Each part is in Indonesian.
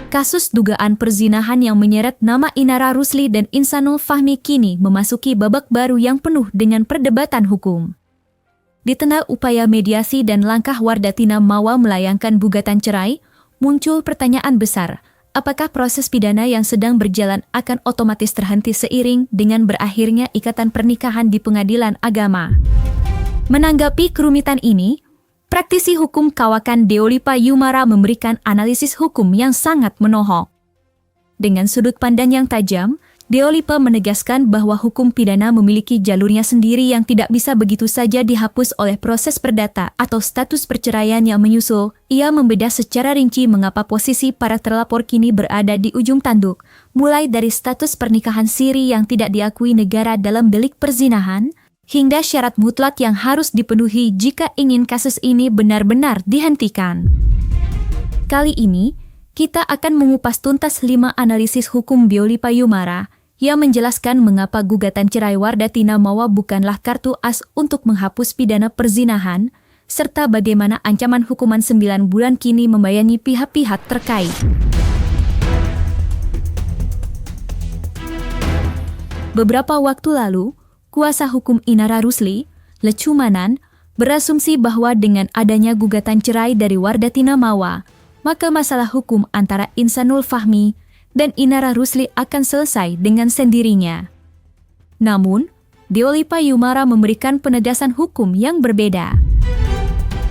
Kasus dugaan perzinahan yang menyeret nama Inara Rusli dan Insanul Fahmi kini memasuki babak baru yang penuh dengan perdebatan hukum. Di tengah upaya mediasi dan langkah Wardatina Mawa melayangkan gugatan cerai, muncul pertanyaan besar, apakah proses pidana yang sedang berjalan akan otomatis terhenti seiring dengan berakhirnya ikatan pernikahan di pengadilan agama? Menanggapi kerumitan ini, praktisi hukum kawakan Deolipa Yumara memberikan analisis hukum yang sangat menohok. Dengan sudut pandang yang tajam, Deolipa menegaskan bahwa hukum pidana memiliki jalurnya sendiri yang tidak bisa begitu saja dihapus oleh proses perdata atau status perceraian yang menyusul. Ia membedah secara rinci mengapa posisi para terlapor kini berada di ujung tanduk, mulai dari status pernikahan siri yang tidak diakui negara dalam delik perzinahan, hingga syarat mutlak yang harus dipenuhi jika ingin kasus ini benar-benar dihentikan. Kali ini, kita akan mengupas tuntas 5 analisis hukum Deolipa Yumara yang menjelaskan mengapa gugatan cerai Wardatina Mawa bukanlah kartu as untuk menghapus pidana perzinahan, serta bagaimana ancaman hukuman 9 bulan kini membayangi pihak-pihak terkait. Beberapa waktu lalu, kuasa hukum Inara Rusli, Lecumanan, berasumsi bahwa dengan adanya gugatan cerai dari Wardatina Mawa, maka masalah hukum antara Insanul Fahmi dan Inara Rusli akan selesai dengan sendirinya. Namun, Deolipa Yumara memberikan penegasan hukum yang berbeda.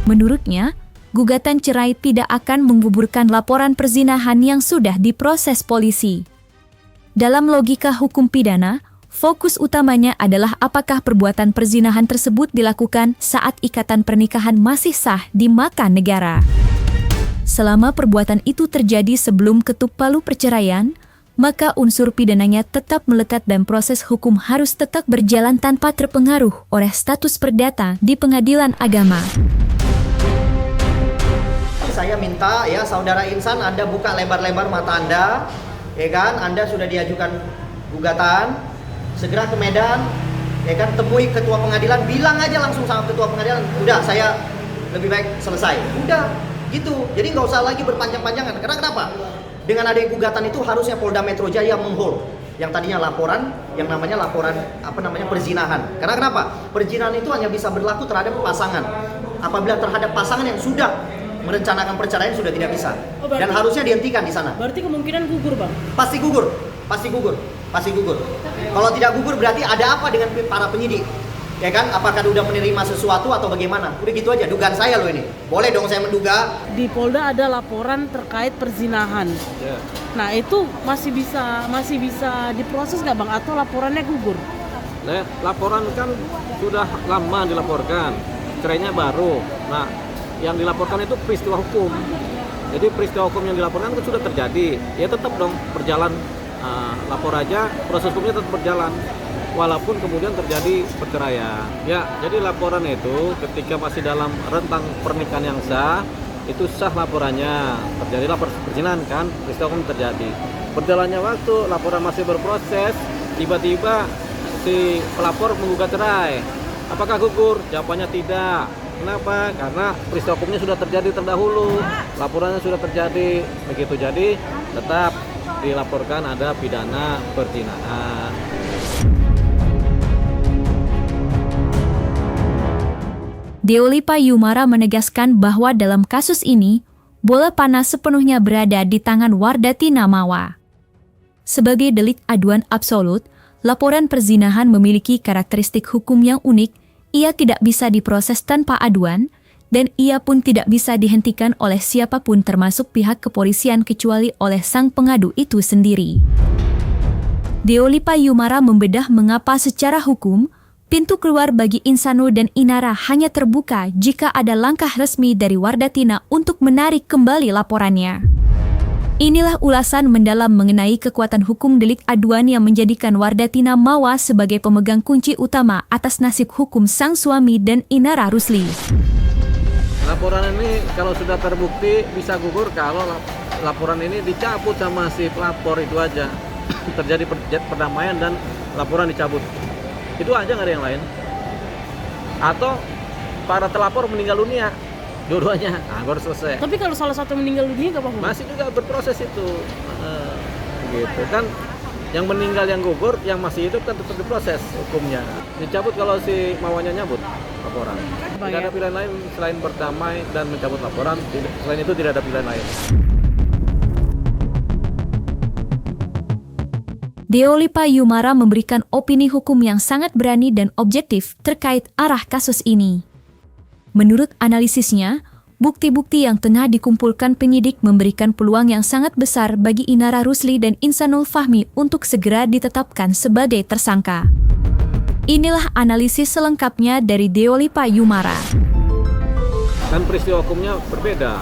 Menurutnya, gugatan cerai tidak akan menggugurkan laporan perzinahan yang sudah diproses polisi. Dalam logika hukum pidana, fokus utamanya adalah apakah perbuatan perzinahan tersebut dilakukan saat ikatan pernikahan masih sah di mata negara. Selama perbuatan itu terjadi sebelum ketuk palu perceraian, maka unsur pidananya tetap melekat dan proses hukum harus tetap berjalan tanpa terpengaruh oleh status perdata di pengadilan agama. Saya minta ya saudara Insan, Anda buka lebar-lebar mata Anda, ya kan? Anda sudah diajukan gugatan, segera ke Medan, ya kan, temui ketua pengadilan, bilang aja langsung sama ketua pengadilan, udah saya lebih baik selesai, udah gitu. Jadi nggak usah lagi berpanjang-panjangan. Karena kenapa? Dengan adanya gugatan itu harusnya Polda Metro Jaya menghold yang tadinya laporan, yang namanya laporan perzinahan. Karena kenapa? Perzinahan itu hanya bisa berlaku terhadap pasangan. Apabila terhadap pasangan yang sudah merencanakan perceraian sudah tidak bisa. Dan harusnya dihentikan di sana. Berarti kemungkinan gugur, Bang? Pasti gugur. Kalau tidak gugur berarti ada apa dengan para penyidik? Ya kan? Apakah udah menerima sesuatu atau bagaimana? Udah gitu aja, dugaan saya loh ini. Boleh dong saya menduga. Di Polda ada laporan terkait perzinahan. Yeah. Nah, itu masih bisa diproses nggak, Bang? Atau laporannya gugur? Nah, laporan kan sudah lama dilaporkan, cerainya baru. Nah, yang dilaporkan itu peristiwa hukum. Jadi peristiwa hukum yang dilaporkan itu sudah terjadi. Ya tetap dong berjalan. Lapor aja, proses hukumnya tetap berjalan walaupun kemudian terjadi perceraian. Ya, jadi laporan itu ketika masih dalam rentang pernikahan yang sah, itu sah laporannya. Terjadilah perzinahan kan, peristiwa hukum terjadi. Berjalannya waktu, laporan masih berproses, tiba-tiba si pelapor menggugat cerai. Apakah gugur? Jawabannya tidak. Kenapa? Karena peristiwa hukumnya sudah terjadi terdahulu, laporannya sudah terjadi, begitu. Jadi tetap dilaporkan ada pidana perzinahan. Deolipa Yumara menegaskan bahwa dalam kasus ini, bola panas sepenuhnya berada di tangan Wardatina Mawa. Sebagai delik aduan absolut, laporan perzinahan memiliki karakteristik hukum yang unik. Ia tidak bisa diproses tanpa aduan, dan ia pun tidak bisa dihentikan oleh siapapun termasuk pihak kepolisian kecuali oleh sang pengadu itu sendiri. Deolipa Yumara membedah mengapa secara hukum, pintu keluar bagi Insanul dan Inara hanya terbuka jika ada langkah resmi dari Wardatina untuk menarik kembali laporannya. Inilah ulasan mendalam mengenai kekuatan hukum delik aduan yang menjadikan Wardatina Mawa sebagai pemegang kunci utama atas nasib hukum sang suami dan Inara Rusli. Laporan ini kalau sudah terbukti bisa gugur kalau laporan ini dicabut sama si pelapor, itu aja. Terjadi perdamaian dan laporan dicabut. Itu aja, nggak ada yang lain. Atau para terlapor meninggal dunia. Dua-duanya, nah, baru selesai. Tapi kalau salah satu meninggal dunia nggak apa-apa? Masih juga berproses itu, gitu kan. Yang meninggal, yang gugur, yang masih hidup kan tetap diproses hukumnya. Dicabut kalau si mawanya nyabut laporan. Tidak ada pilihan lain selain berdamai dan mencabut laporan. Selain itu tidak ada pilihan lain. Deolipa Yumara memberikan opini hukum yang sangat berani dan objektif terkait arah kasus ini. Menurut analisisnya, bukti-bukti yang tengah dikumpulkan penyidik memberikan peluang yang sangat besar bagi Inara Rusli dan Insanul Fahmi untuk segera ditetapkan sebagai tersangka. Inilah analisis selengkapnya dari Deolipa Yumara. Kan peristiwa hukumnya berbeda.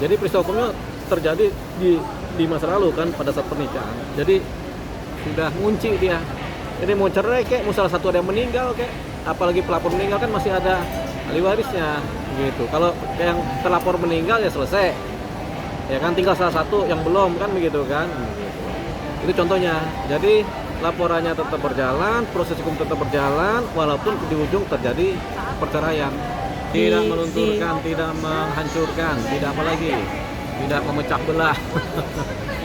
Jadi peristiwa hukumnya terjadi di masa lalu kan pada saat pernikahan. Jadi sudah ngunci dia. Ini mau cerai kayak, mau salah satu ada yang meninggal kayak, apalagi pelapor meninggal kan masih ada ahli warisnya gitu. Kalau yang terlapor meninggal ya selesai. Ya kan tinggal salah satu yang belum kan begitu kan. Itu contohnya. Jadi laporannya tetap berjalan, proses hukum tetap berjalan walaupun di ujung terjadi perceraian. Tidak melunturkan, tidak menghancurkan, tidak apa lagi. Tidak memecah belah.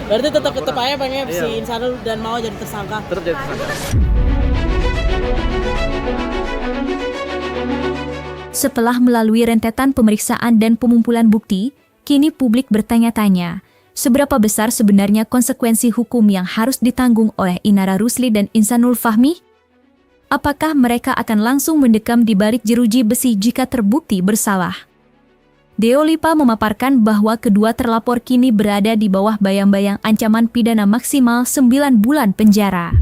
Berarti tetap aja Bang ya, si Insanul dan Mawa jadi tersangka. Tetap jadi tersangka. Setelah melalui rentetan pemeriksaan dan pengumpulan bukti, kini publik bertanya-tanya, seberapa besar sebenarnya konsekuensi hukum yang harus ditanggung oleh Inara Rusli dan Insanul Fahmi? Apakah mereka akan langsung mendekam di balik jeruji besi jika terbukti bersalah? Deolipa memaparkan bahwa kedua terlapor kini berada di bawah bayang-bayang ancaman pidana maksimal 9 bulan penjara.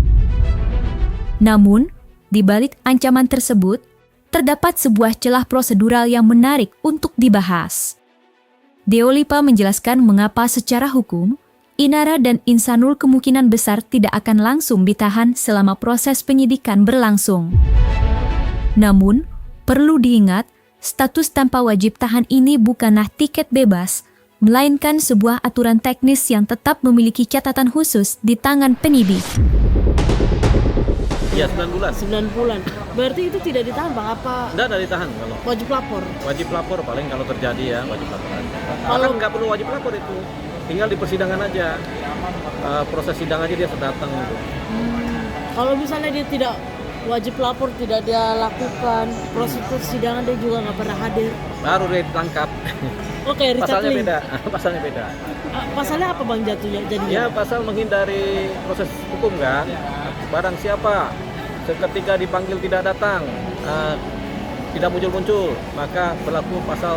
Namun, di balik ancaman tersebut, terdapat sebuah celah prosedural yang menarik untuk dibahas. Deolipa menjelaskan mengapa secara hukum, Inara dan Insanul kemungkinan besar tidak akan langsung ditahan selama proses penyidikan berlangsung. Namun, perlu diingat, status tanpa wajib tahan ini bukanlah tiket bebas, melainkan sebuah aturan teknis yang tetap memiliki catatan khusus di tangan penyidik. Iya, 9 bulan. 9 bulan. Berarti itu tidak ditahan Bang? Apa? Tidak ada ditahan kalau. Wajib lapor? Wajib lapor paling kalau terjadi ya, wajib lapor aja. Kalau nggak perlu wajib lapor itu. Tinggal di persidangan aja. Proses sidang aja dia datang gitu. Kalau misalnya dia tidak wajib lapor, tidak dia lakukan proses persidangan, dia juga nggak pernah hadir. Baru dia ditangkap. Oke, Richard Pasalnya Lee. beda. Pasalnya beda. Pasalnya apa Bang jatuhnya? Jadinya? Ya pasal menghindari proses hukum kan. Barang siapa ketika dipanggil tidak datang, tidak muncul-muncul, maka berlaku pasal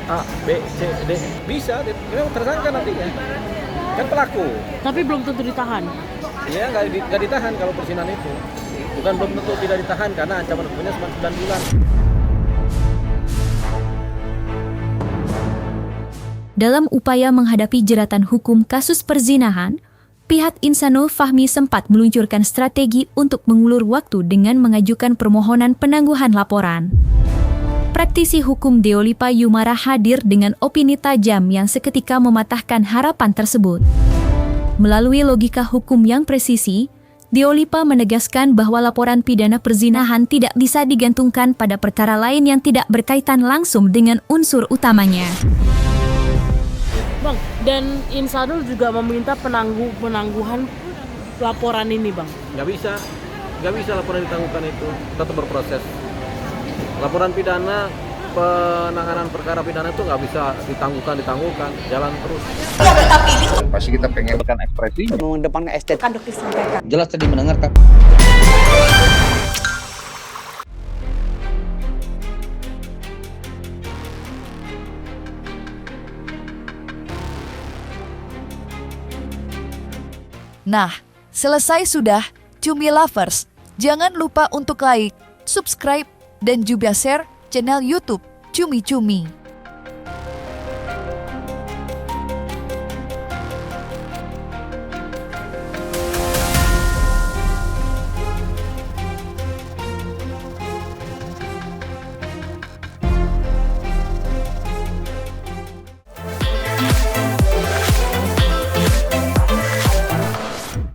A, B, C, D. Bisa, dia tersangka nantinya. Kan pelaku. Tapi belum tentu ditahan. Ya nggak ditahan kalau persidangan itu. Bukan belum tentu tidak ditahan karena ancaman hukumnya cuma 9 bulan. Dalam upaya menghadapi jeratan hukum kasus perzinahan, pihak Insanul Fahmi sempat meluncurkan strategi untuk mengulur waktu dengan mengajukan permohonan penangguhan laporan. Praktisi hukum Deolipa Yumara hadir dengan opini tajam yang seketika mematahkan harapan tersebut. Melalui logika hukum yang presisi, Deolipa menegaskan bahwa laporan pidana perzinahan tidak bisa digantungkan pada perkara lain yang tidak berkaitan langsung dengan unsur utamanya. Bang, dan Insanul juga meminta penangguhan laporan ini Bang. Nggak bisa laporan ditangguhkan itu, tetap berproses. Laporan pidana, penanganan perkara pidana itu nggak bisa ditangguhkan, jalan terus. Pasti kita pengen ekspresi mengedepankan estetika Kan dokter sampaikan. jelas tadi mendengarkan. Nah, selesai sudah Cumi Lovers. Jangan lupa untuk like, subscribe, dan juga share channel YouTube Cumi Cumi.